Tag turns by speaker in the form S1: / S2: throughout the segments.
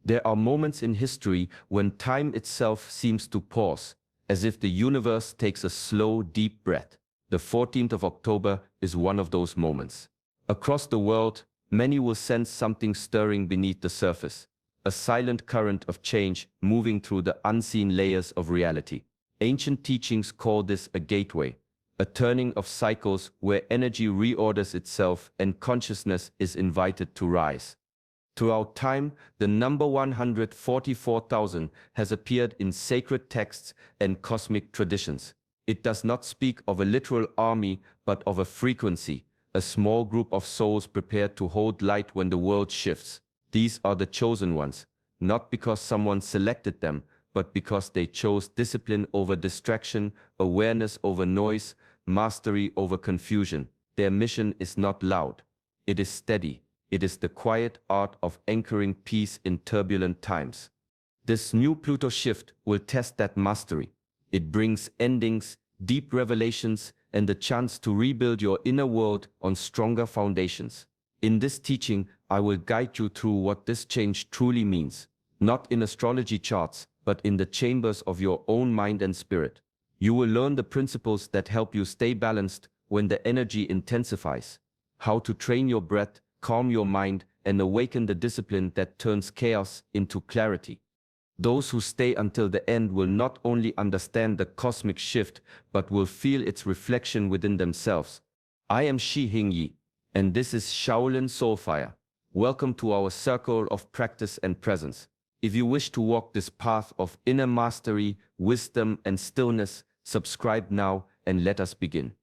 S1: There are moments in history when time itself seems to pause, as if the universe takes a slow, deep breath. The 14th of October is one of those moments. Across the world, many will sense something stirring beneath the surface, a silent current of change moving through the unseen layers of reality. Ancient teachings call this a gateway, a turning of cycles where energy reorders itself and consciousness is invited to rise. Throughout time, the number 144,000 has appeared in sacred texts and cosmic traditions. It does not speak of a literal army, but of a frequency, a small group of souls prepared to hold light when the world shifts. These are the chosen ones, not because someone selected them, but because they chose discipline over distraction, awareness over noise, mastery over confusion. Their mission is not loud. It is steady. It is the quiet art of anchoring peace in turbulent times. This new Pluto shift will test that mastery. It brings endings, deep revelations, and the chance to rebuild your inner world on stronger foundations. In this teaching, I will guide you through what this change truly means, not in astrology charts, but in the chambers of your own mind and spirit. You will learn the principles that help you stay balanced when the energy intensifies, how to train your breath, calm your mind, and awaken the discipline that turns chaos into clarity. Those who stay until the end will not only understand the cosmic shift, but will feel its reflection within themselves. I am Yi, and this is Shaolin Soulfire. Welcome to our circle of practice and presence. If you wish to walk this path of inner mastery, wisdom, and stillness, subscribe now and let us begin.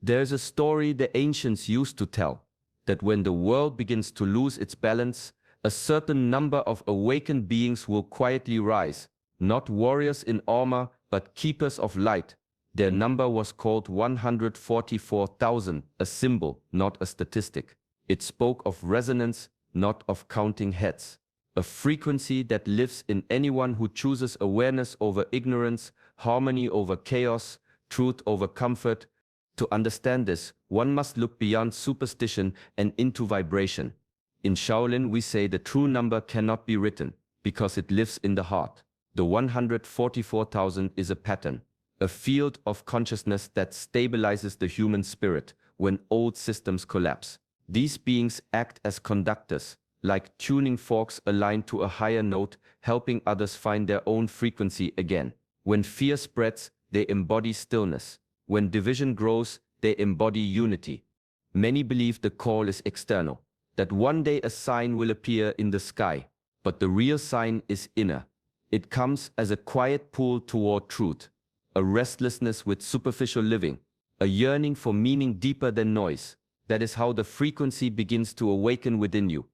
S1: There's a story the ancients used to tell, that when the world begins to lose its balance, a certain number of awakened beings will quietly rise, not warriors in armor, but keepers of light. Their number was called 144,000, a symbol, not a statistic. It spoke of resonance, not of counting heads. A frequency that lives in anyone who chooses awareness over ignorance, harmony over chaos, truth over comfort. To understand this, one must look beyond superstition and into vibration. In Shaolin, we say the true number cannot be written, because it lives in the heart. The 144,000 is a pattern, a field of consciousness that stabilizes the human spirit when old systems collapse. These beings act as conductors, like tuning forks aligned to a higher note, helping others find their own frequency again. When fear spreads, they embody stillness. When division grows, they embody unity. Many believe the call is external, that one day a sign will appear in the sky, but the real sign is inner. It comes as a quiet pull toward truth, a restlessness with superficial living, a yearning for meaning deeper than noise. That is how the frequency begins to awaken within you.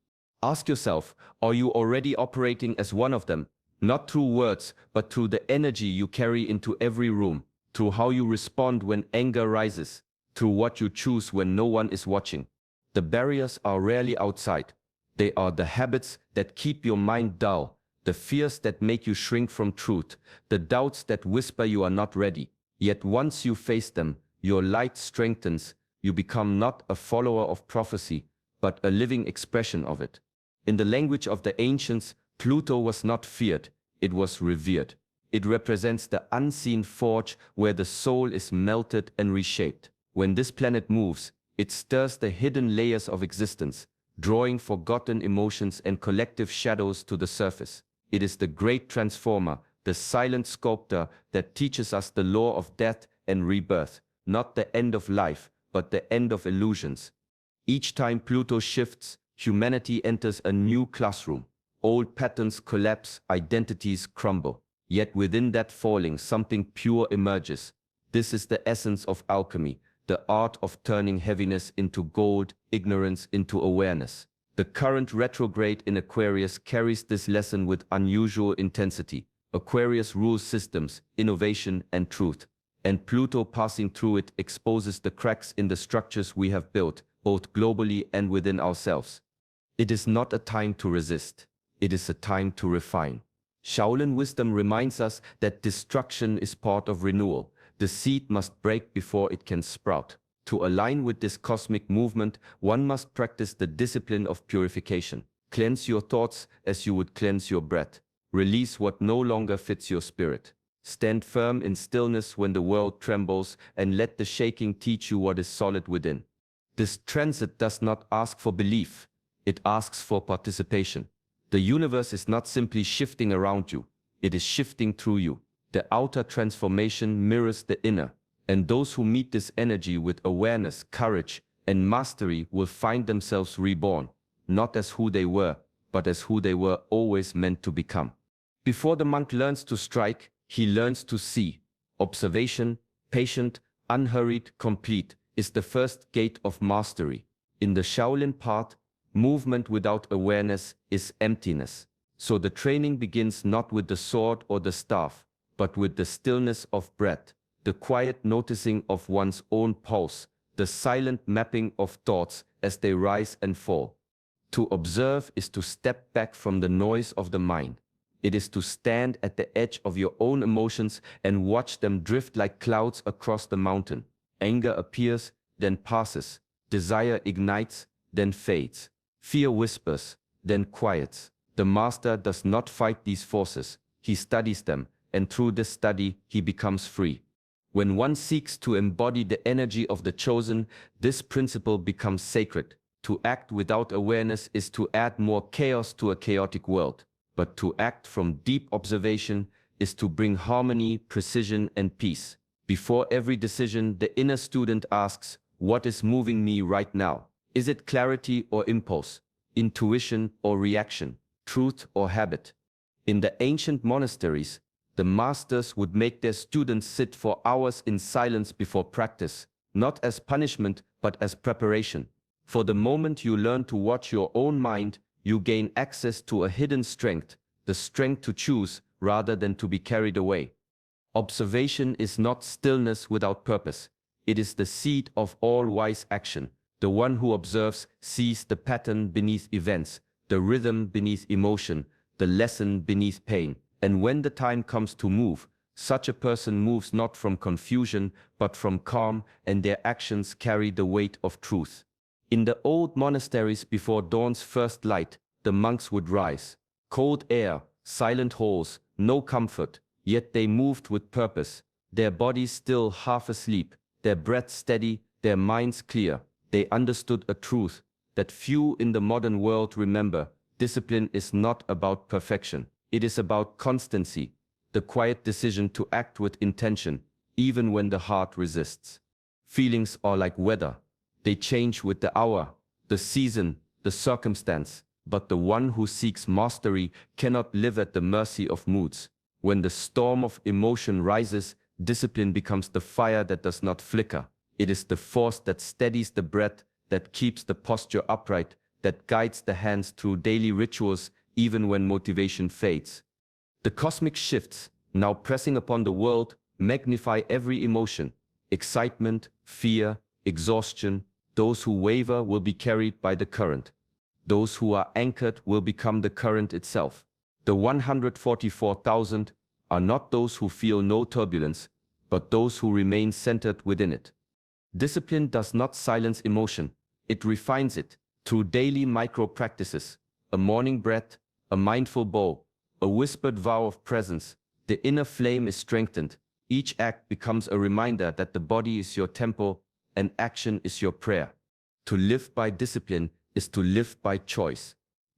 S1: Ask yourself, are you already operating as one of them? Not through words, but through the energy you carry into every room. Through how you respond when anger rises, through what you choose when no one is watching. The barriers are rarely outside. They are the habits that keep your mind dull, the fears that make you shrink from truth, the doubts that whisper you are not ready. Yet once you face them, your light strengthens. You become not a follower of prophecy, but a living expression of it. In the language of the ancients, Pluto was not feared, it was revered. It represents the unseen forge where the soul is melted and reshaped. When this planet moves, it stirs the hidden layers of existence, drawing forgotten emotions and collective shadows to the surface. It is the great transformer, the silent sculptor that teaches us the law of death and rebirth, not the end of life, but the end of illusions. Each time Pluto shifts, humanity enters a new classroom. Old patterns collapse, identities crumble. Yet within that falling, something pure emerges. This is the essence of alchemy, the art of turning heaviness into gold, ignorance into awareness. The current retrograde in Aquarius carries this lesson with unusual intensity. Aquarius rules systems, innovation, and truth. And Pluto passing through it exposes the cracks in the structures we have built, both globally and within ourselves. It is not a time to resist. It is a time to refine. Shaolin wisdom reminds us that destruction is part of renewal. The seed must break before it can sprout. To align with this cosmic movement, one must practice the discipline of purification. Cleanse your thoughts as you would cleanse your breath. Release what no longer fits your spirit. Stand firm in stillness when the world trembles, and let the shaking teach you what is solid within. This transit does not ask for belief, it asks for participation. The universe is not simply shifting around you, it is shifting through you. The outer transformation mirrors the inner, and those who meet this energy with awareness, courage, and mastery will find themselves reborn, not as who they were, but as who they were always meant to become. Before the monk learns to strike, he learns to see. Observation, patient, unhurried, complete, is the first gate of mastery. In the Shaolin path, movement without awareness is emptiness. So the training begins not with the sword or the staff, but with the stillness of breath, the quiet noticing of one's own pulse, the silent mapping of thoughts as they rise and fall. To observe is to step back from the noise of the mind. It is to stand at the edge of your own emotions and watch them drift like clouds across the mountain. Anger appears, then passes. Desire ignites, then fades. Fear whispers, then quiets. The master does not fight these forces. He studies them, and through this study, he becomes free. When one seeks to embody the energy of the chosen, this principle becomes sacred. To act without awareness is to add more chaos to a chaotic world. But to act from deep observation is to bring harmony, precision, and peace. Before every decision, the inner student asks, what is moving me right now? Is it clarity or impulse? Intuition or reaction? Truth or habit? In the ancient monasteries, the masters would make their students sit for hours in silence before practice, not as punishment, but as preparation. For the moment you learn to watch your own mind, you gain access to a hidden strength, the strength to choose rather than to be carried away. Observation is not stillness without purpose. It is the seed of all wise action. The one who observes sees the pattern beneath events, the rhythm beneath emotion, the lesson beneath pain. And when the time comes to move, such a person moves not from confusion, but from calm, and their actions carry the weight of truth. In the old monasteries before dawn's first light, the monks would rise. Cold air, silent halls, no comfort, yet they moved with purpose, their bodies still half asleep, their breath steady, their minds clear. They understood a truth that few in the modern world remember. Discipline is not about perfection. It is about constancy, the quiet decision to act with intention, even when the heart resists. Feelings are like weather. They change with the hour, the season, the circumstance, but the one who seeks mastery cannot live at the mercy of moods. When the storm of emotion rises, discipline becomes the fire that does not flicker. It is the force that steadies the breath, that keeps the posture upright, that guides the hands through daily rituals even when motivation fades. The cosmic shifts, now pressing upon the world, magnify every emotion. Excitement, fear, exhaustion. Those who waver will be carried by the current. Those who are anchored will become the current itself. The 144,000 are not those who feel no turbulence, but those who remain centered within it. Discipline does not silence emotion, it refines it through daily micro-practices, a morning breath, a mindful bow, a whispered vow of presence. The inner flame is strengthened. Each act becomes a reminder that the body is your temple and action is your prayer. To live by discipline is to live by choice.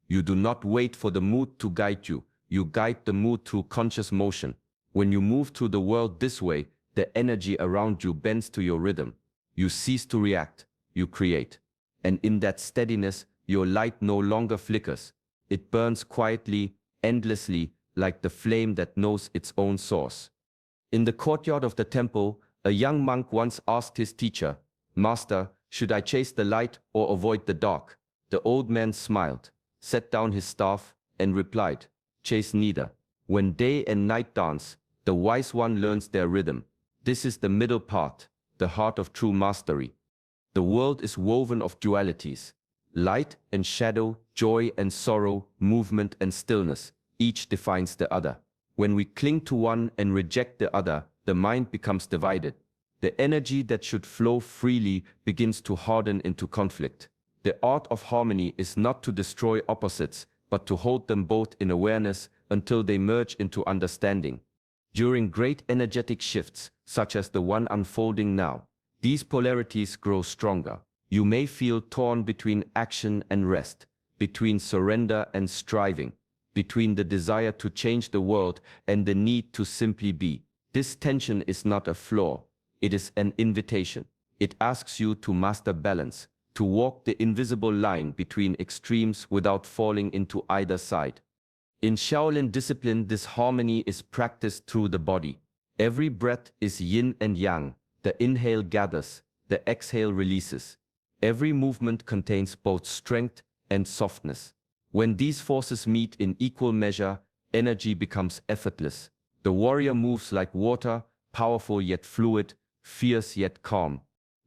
S1: You do not wait for the mood to guide you. You guide the mood through conscious motion. When you move through the world this way, the energy around you bends to your rhythm. You cease to react, you create. And in that steadiness, your light no longer flickers. It burns quietly, endlessly, like the flame that knows its own source. In the courtyard of the temple, a young monk once asked his teacher, "Master, should I chase the light or avoid the dark?" The old man smiled, set down his staff, and replied, "Chase neither. When day and night dance, the wise one learns their rhythm. This is the middle path, the heart of true mastery." The world is woven of dualities. Light and shadow, joy and sorrow, movement and stillness. Each defines the other. When we cling to one and reject the other, the mind becomes divided. The energy that should flow freely begins to harden into conflict. The art of harmony is not to destroy opposites, but to hold them both in awareness until they merge into understanding. During great energetic shifts, such as the one unfolding now, these polarities grow stronger. You may feel torn between action and rest, between surrender and striving, between the desire to change the world and the need to simply be. This tension is not a flaw, it is an invitation. It asks you to master balance, to walk the invisible line between extremes without falling into either side. In Shaolin discipline, this harmony is practiced through the body. Every breath is yin and yang. The inhale gathers, the exhale releases. Every movement contains both strength and softness. When these forces meet in equal measure, energy becomes effortless. The warrior moves like water, powerful yet fluid, fierce yet calm.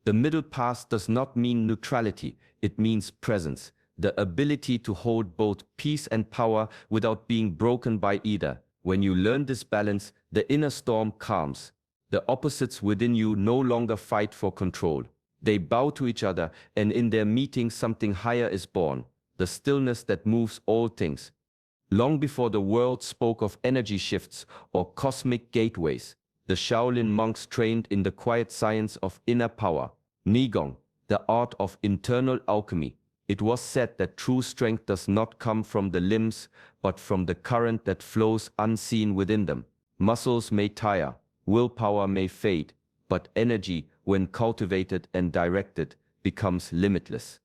S1: The middle path does not mean neutrality, it means presence. The ability to hold both peace and power without being broken by either. When you learn this balance, the inner storm calms. The opposites within you no longer fight for control. They bow to each other, and in their meeting something higher is born, the stillness that moves all things. Long before the world spoke of energy shifts or cosmic gateways, the Shaolin monks trained in the quiet science of inner power, Nigong, the art of internal alchemy. It was said that true strength does not come from the limbs, but from the current that flows unseen within them. Muscles may tire, willpower may fade, but energy, when cultivated and directed, becomes limitless.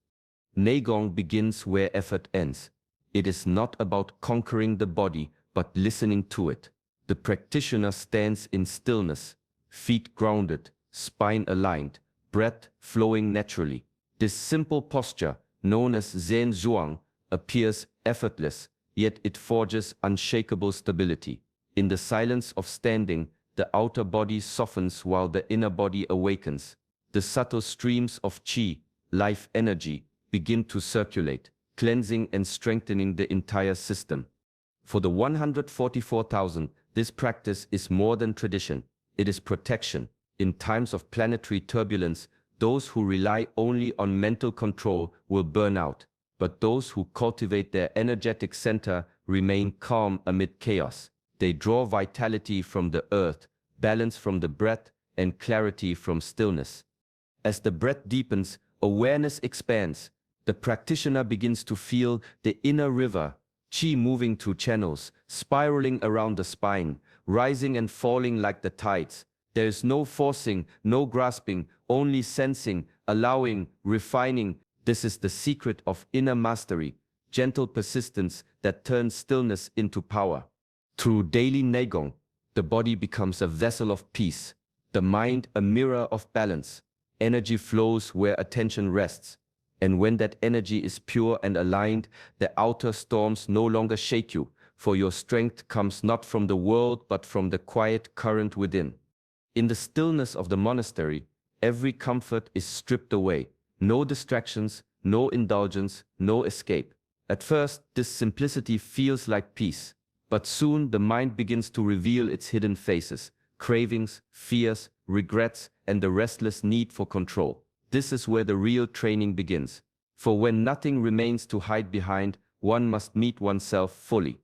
S1: Neigong begins where effort ends. It is not about conquering the body, but listening to it. The practitioner stands in stillness, feet grounded, spine aligned, breath flowing naturally. This simple posture, known as Zen Zhuang, appears effortless, yet it forges unshakable stability. In the silence of standing, the outer body softens while the inner body awakens. The subtle streams of qi, life energy, begin to circulate, cleansing and strengthening the entire system. For the 144,000, this practice is more than tradition. It is protection. In times of planetary turbulence, those who rely only on mental control will burn out, but those who cultivate their energetic center remain calm amid chaos. They draw vitality from the earth, balance from the breath, and clarity from stillness. As the breath deepens, awareness expands. The practitioner begins to feel the inner river, qi moving through channels, spiraling around the spine, rising and falling like the tides. There is no forcing, no grasping, only sensing, allowing, refining. This is the secret of inner mastery, gentle persistence that turns stillness into power. Through daily Neigong, the body becomes a vessel of peace, the mind a mirror of balance. Energy flows where attention rests. And when that energy is pure and aligned, the outer storms no longer shake you, for your strength comes not from the world but from the quiet current within. In the stillness of the monastery, every comfort is stripped away. No distractions, no indulgence, no escape. At first, this simplicity feels like peace, but soon the mind begins to reveal its hidden faces, cravings, fears, regrets, and the restless need for control. This is where the real training begins. For when nothing remains to hide behind, one must meet oneself fully.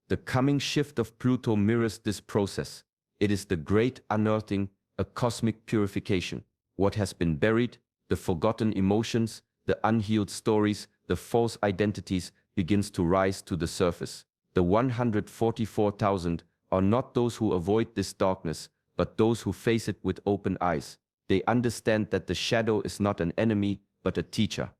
S1: The coming shift of Pluto mirrors this process. It is the great unearthing, a cosmic purification. What has been buried, the forgotten emotions, the unhealed stories, the false identities begins to rise to the surface. The 144,000 are not those who avoid this darkness, but those who face it with open eyes. They understand that the shadow is not an enemy, but a teacher.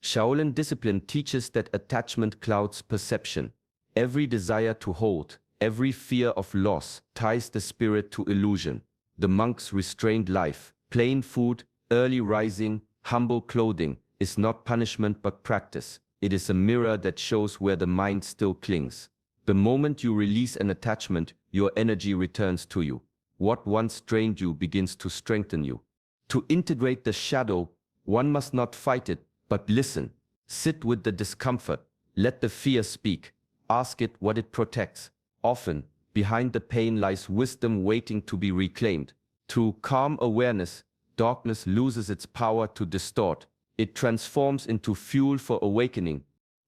S1: Shaolin discipline teaches that attachment clouds perception. Every desire to hold, every fear of loss ties the spirit to illusion. The monk's restrained life, plain food, early rising, humble clothing, is not punishment but practice. It is a mirror that shows where the mind still clings. The moment you release an attachment, your energy returns to you. What once drained you begins to strengthen you. To integrate the shadow, one must not fight it, but listen. Sit with the discomfort. Let the fear speak. Ask it what it protects. Often, behind the pain lies wisdom waiting to be reclaimed. Through calm awareness, darkness loses its power to distort. It transforms into fuel for awakening.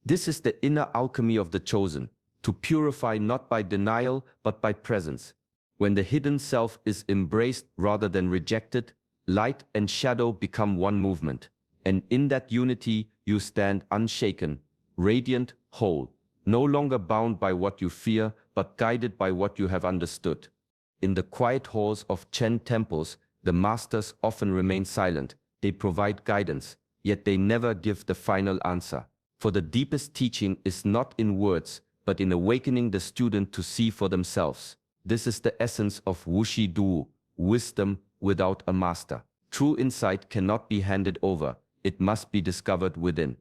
S1: This is the inner alchemy of the chosen, to purify not by denial but by presence. When the hidden self is embraced rather than rejected, light and shadow become one movement. And in that unity you stand unshaken, radiant, whole, no longer bound by what you fear but guided by what you have understood. In the quiet halls of Chen temples, the masters often remain silent. They provide guidance, yet they never give the final answer. For the deepest teaching is not in words, but in awakening the student to see for themselves. This is the essence of Wuxi Du, wisdom without a master. True insight cannot be handed over, it must be discovered within.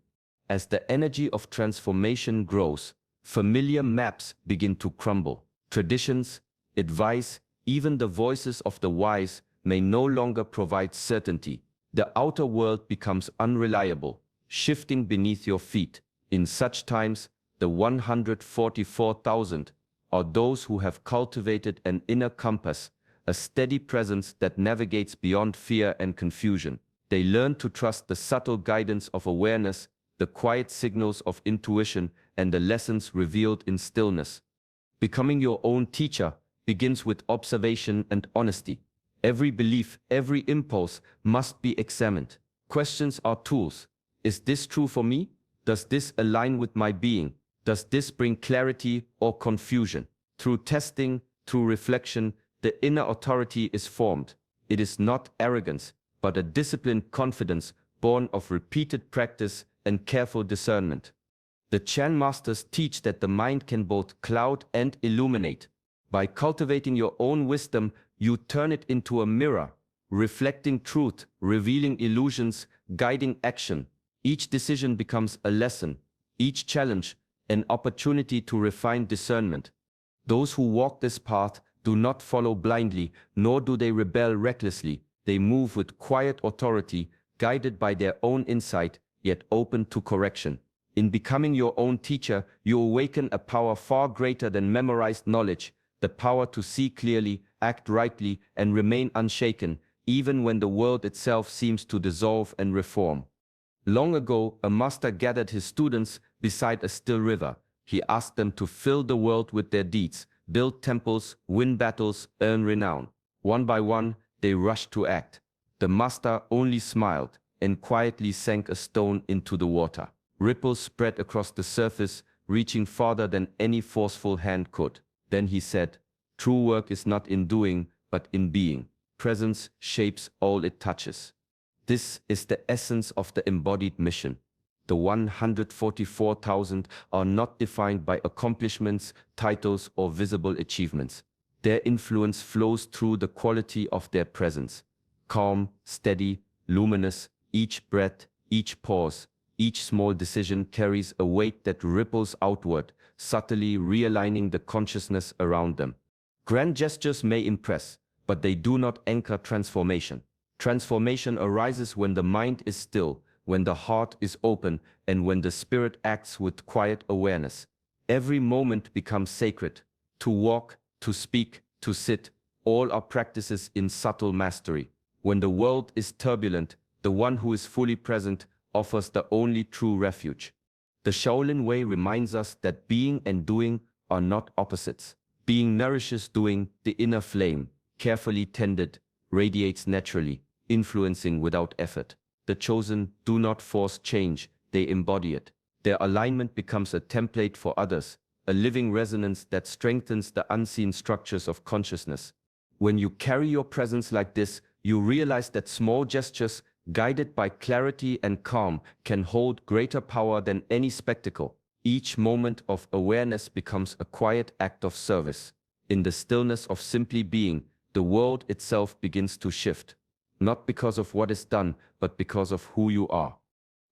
S1: As the energy of transformation grows, familiar maps begin to crumble. Traditions, advice, even the voices of the wise may no longer provide certainty. The outer world becomes unreliable, shifting beneath your feet. In such times, the 144,000 are those who have cultivated an inner compass, a steady presence that navigates beyond fear and confusion. They learn to trust the subtle guidance of awareness, the quiet signals of intuition, and the lessons revealed in stillness. Becoming your own teacher begins with observation and honesty. Every belief, every impulse must be examined. Questions are tools. Is this true for me? Does this align with my being? Does this bring clarity or confusion? Through testing, through reflection, the inner authority is formed. It is not arrogance, but a disciplined confidence born of repeated practice and careful discernment. The Chan masters teach that the mind can both cloud and illuminate. By cultivating your own wisdom, you turn it into a mirror, reflecting truth, revealing illusions, guiding action. Each decision becomes a lesson, each challenge an opportunity to refine discernment. Those who walk this path do not follow blindly, nor do they rebel recklessly. They move with quiet authority, guided by their own insight, yet open to correction. In becoming your own teacher, you awaken a power far greater than memorized knowledge, the power to see clearly, act rightly, and remain unshaken, even when the world itself seems to dissolve and reform. Long ago, a master gathered his students beside a still river. He asked them to fill the world with their deeds, build temples, win battles, earn renown. One by one, they rushed to act. The master only smiled and quietly sank a stone into the water. Ripples spread across the surface, reaching farther than any forceful hand could. Then he said, "True work is not in doing, but in being. Presence shapes all it touches." This is the essence of the embodied mission. The 144,000 are not defined by accomplishments, titles, or visible achievements. Their influence flows through the quality of their presence. Calm, steady, luminous, each breath, each pause, each small decision carries a weight that ripples outward, subtly realigning the consciousness around them. Grand gestures may impress, but they do not anchor transformation. Transformation arises when the mind is still, when the heart is open, and when the spirit acts with quiet awareness. Every moment becomes sacred. To walk, to speak, to sit, all are practices in subtle mastery. When the world is turbulent, the one who is fully present offers the only true refuge. The Shaolin way reminds us that being and doing are not opposites. Being nourishes doing, the inner flame, carefully tended, radiates naturally, influencing without effort. The chosen do not force change, they embody it. Their alignment becomes a template for others, a living resonance that strengthens the unseen structures of consciousness. When you carry your presence like this, you realize that small gestures, guided by clarity and calm, can hold greater power than any spectacle. Each moment of awareness becomes a quiet act of service. In the stillness of simply being, the world itself begins to shift. Not because of what is done, but because of who you are.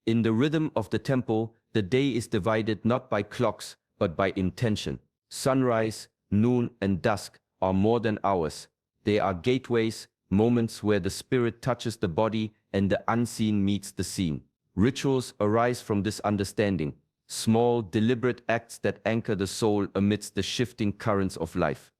S1: In the rhythm of the temple, the day is divided not by clocks, but by intention. Sunrise, noon, and dusk are more than hours. They are gateways, moments where the spirit touches the body and the unseen meets the seen. Rituals arise from this understanding, small, deliberate acts that anchor the soul amidst the shifting currents of life.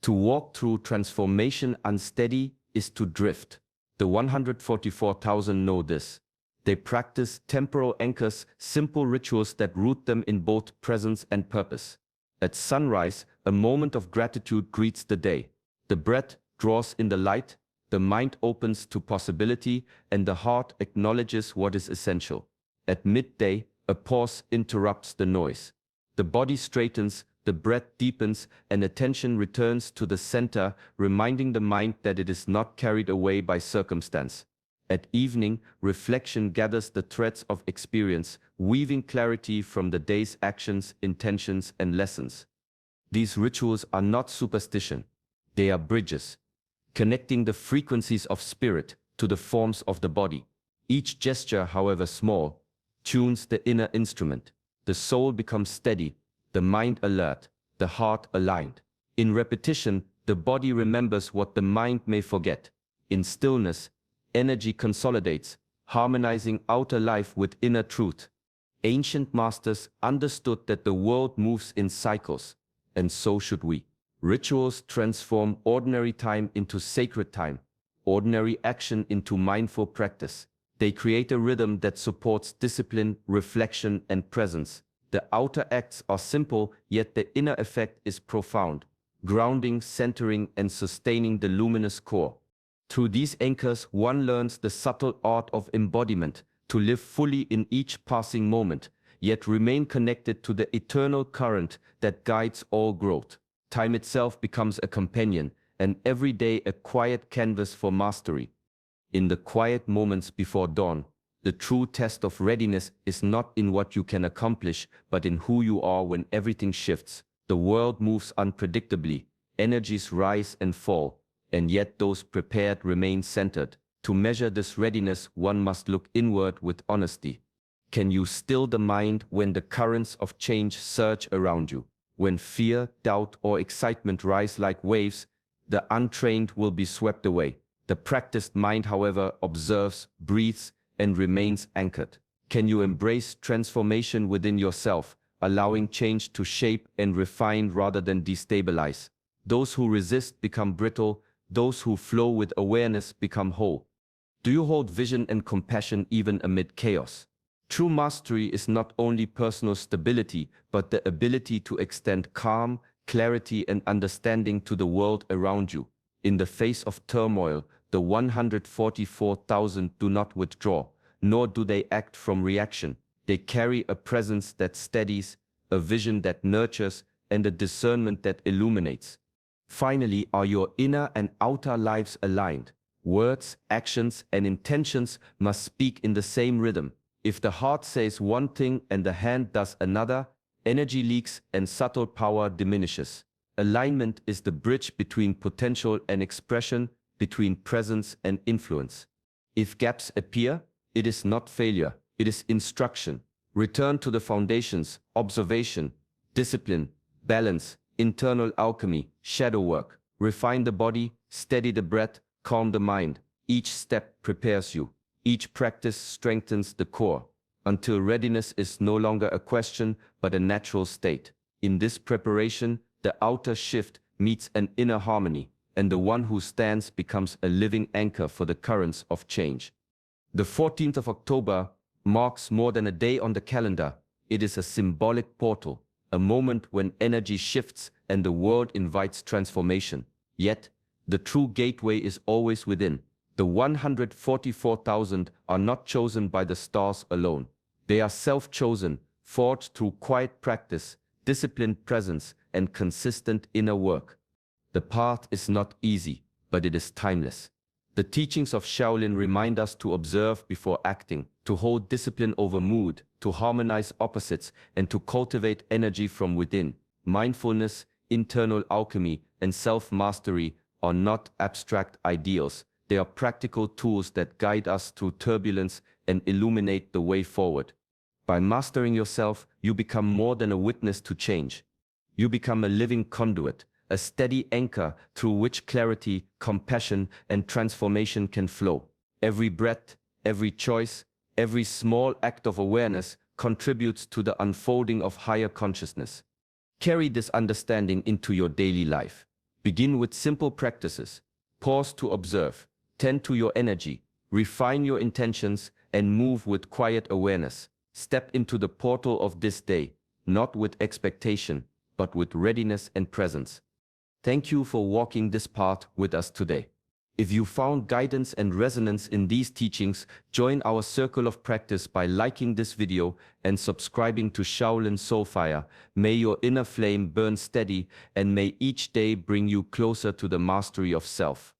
S1: To walk through transformation unsteady is to drift. The 144,000 know this. They practice temporal anchors, simple rituals that root them in both presence and purpose. At sunrise, a moment of gratitude greets the day. The breath draws in the light, the mind opens to possibility, and the heart acknowledges what is essential. At midday, a pause interrupts the noise. The body straightens, the breath deepens, and attention returns to the center, reminding the mind that it is not carried away by circumstance. At evening, reflection gathers the threads of experience, weaving clarity from the day's actions, intentions, and lessons. These rituals are not superstition. They are bridges, connecting the frequencies of spirit to the forms of the body. Each gesture, however small, tunes the inner instrument. The soul becomes steady, the mind alert, the heart aligned. In repetition, the body remembers what the mind may forget. In stillness, energy consolidates, harmonizing outer life with inner truth. Ancient masters understood that the world moves in cycles, and so should we. Rituals transform ordinary time into sacred time, ordinary action into mindful practice. They create a rhythm that supports discipline, reflection, and presence. The outer acts are simple, yet the inner effect is profound, grounding, centering, and sustaining the luminous core. Through these anchors, one learns the subtle art of embodiment, to live fully in each passing moment, yet remain connected to the eternal current that guides all growth. Time itself becomes a companion, and every day a quiet canvas for mastery. In the quiet moments before dawn, the true test of readiness is not in what you can accomplish, but in who you are when everything shifts. The world moves unpredictably, energies rise and fall, and yet those prepared remain centered. To measure this readiness, one must look inward with honesty. Can you still the mind when the currents of change surge around you? When fear, doubt, or excitement rise like waves, the untrained will be swept away. The practiced mind, however, observes, breathes, and remains anchored. Can you embrace transformation within yourself, allowing change to shape and refine rather than destabilize? Those who resist become brittle, those who flow with awareness become whole. Do you hold vision and compassion even amid chaos? True mastery is not only personal stability, but the ability to extend calm, clarity, and understanding to the world around you. In the face of turmoil, the 144,000 do not withdraw, nor do they act from reaction. They carry a presence that steadies, a vision that nurtures, and a discernment that illuminates. Finally, are your inner and outer lives aligned? Words, actions, and intentions must speak in the same rhythm. If the heart says one thing and the hand does another, energy leaks and subtle power diminishes. Alignment is the bridge between potential and expression, between presence and influence. If gaps appear, it is not failure, it is instruction. Return to the foundations: observation, discipline, balance, internal alchemy, shadow work. Refine the body, steady the breath, calm the mind. Each step prepares you. Each practice strengthens the core, until readiness is no longer a question, but a natural state. In this preparation, the outer shift meets an inner harmony, and the one who stands becomes a living anchor for the currents of change. The 14th of October marks more than a day on the calendar. It is a symbolic portal, a moment when energy shifts and the world invites transformation. Yet, the true gateway is always within. The 144,000 are not chosen by the stars alone. They are self-chosen, forged through quiet practice, disciplined presence, and consistent inner work. The path is not easy, but it is timeless. The teachings of Shaolin remind us to observe before acting, to hold discipline over mood, to harmonize opposites, and to cultivate energy from within. Mindfulness, internal alchemy, and self-mastery are not abstract ideals. They are practical tools that guide us through turbulence and illuminate the way forward. By mastering yourself, you become more than a witness to change. You become a living conduit, a steady anchor through which clarity, compassion, and transformation can flow. Every breath, every choice, every small act of awareness contributes to the unfolding of higher consciousness. Carry this understanding into your daily life. Begin with simple practices. Pause to observe. Tend to your energy. Refine your intentions, and move with quiet awareness. Step into the portal of this day, not with expectation, but with readiness and presence. Thank you for walking this path with us today. If you found guidance and resonance in these teachings, join our circle of practice by liking this video and subscribing to Shaolin Soulfire. May your inner flame burn steady, and may each day bring you closer to the mastery of self.